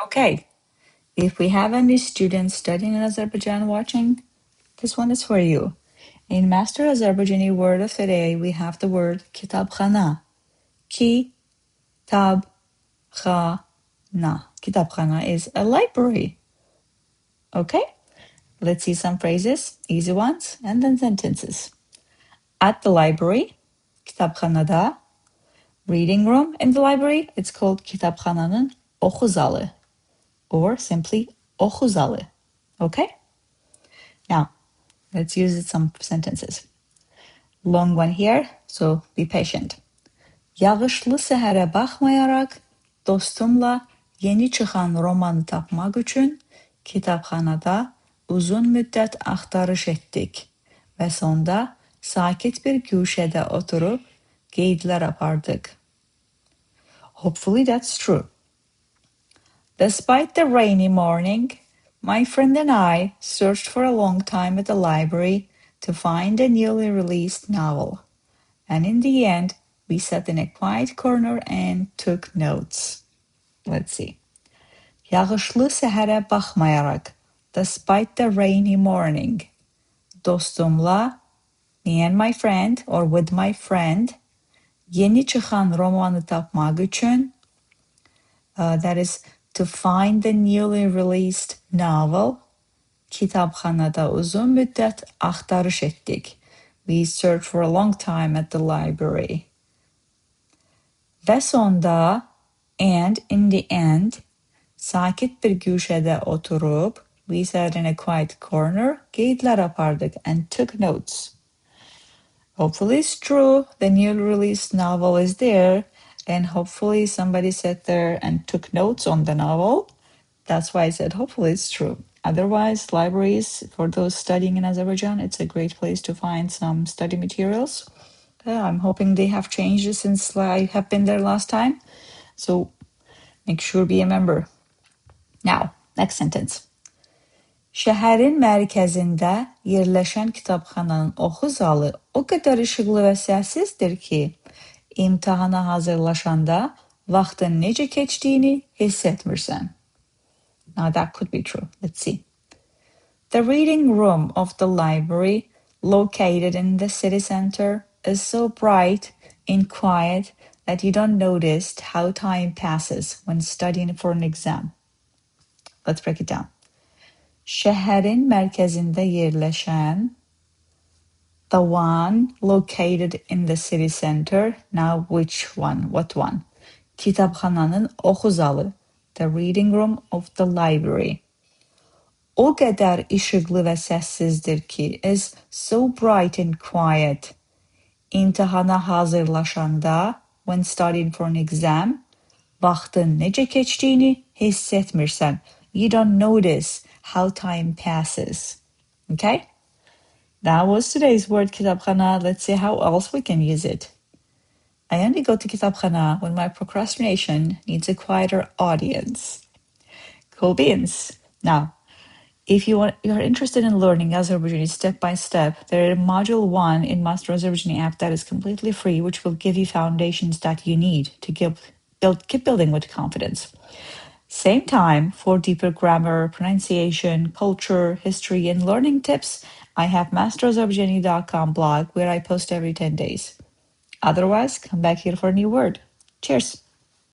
Okay, if we have any students studying in Azerbaijan watching, this one is for you. In Master Azerbaijani word of the day, we have the word kitabkhana. Kitabkhana. Kitabkhana is a library. Okay, let's see some phrases, easy ones, and then sentences. At the library, kitabkhanada. Reading room in the library, it's called kitabkhananın oku zalı, or simply oku zalı. Okay? Now, let's use some sentences. Long one here, so be patient. Yağışlı sehere bakmayarak dostumla yeni çıkan romanı tapmak için kitapxanada uzun müddet axtarış ettik ve sonda sakit bir güşede oturup qeydlər apardık. Hopefully that's true. Despite the rainy morning, my friend and I searched for a long time at the library to find a newly released novel. And in the end, we sat in a quiet corner and took notes. Let's see. Yağışlı sehere bakmayarak, despite the rainy morning, dostumla, me and my friend or with my friend, yeni çıkan romanı tapmak için, that is to find the newly released novel, kitapxanada uzun müddet axtarış ettik. We searched for a long time at the library. Ve sonda, and in the end, sakit bir güşede oturup, we sat in a quiet corner, qeydlər apardık and took notes. Hopefully it's true, the newly released novel is there, and hopefully somebody sat there and took notes on the novel. That's why I said hopefully it's true. Otherwise, libraries, for those studying in Azerbaijan, it's a great place to find some study materials. I'm hoping they have changed since I have been there last time. So make sure be a member. Now, next sentence. Şəhərin mərkəzində yerləşən kitabxananın oxu zalı o qədər işıqlı və səssizdir ki, imtahana hazırlaşanda vaxtın necə keçdiyini hiss etmirsən. Now that could be true. Let's see. The reading room of the library, located in the city center, is so bright and quiet that you don't notice how time passes when studying for an exam. Let's break it down. Şəhərin mərkəzində yerləşən, the one located in the city center. Now which one? What one? Kitabxananın oxu zalı, the reading room of the library. O qədər işıqlı və səssizdir ki, is so bright and quiet. İmtahana hazırlaşanda, when studying for an exam, vaxtın necə keçdiyini hiss etmirsən. You don't notice how time passes. Okay? That was today's word, kitabxana. Let's see how else we can use it. I only go to kitabxana when my procrastination needs a quieter audience. Cool beans. Now, if you're interested in learning Azerbaijani step by step, there is Module 1 in Master Azerbaijani app that is completely free, which will give you foundations that you need to keep building with confidence. Same time, for deeper grammar, pronunciation, culture, history, and learning tips, I have masterazerbaijani.com blog where I post every 10 days. Otherwise, come back here for a new word. Cheers!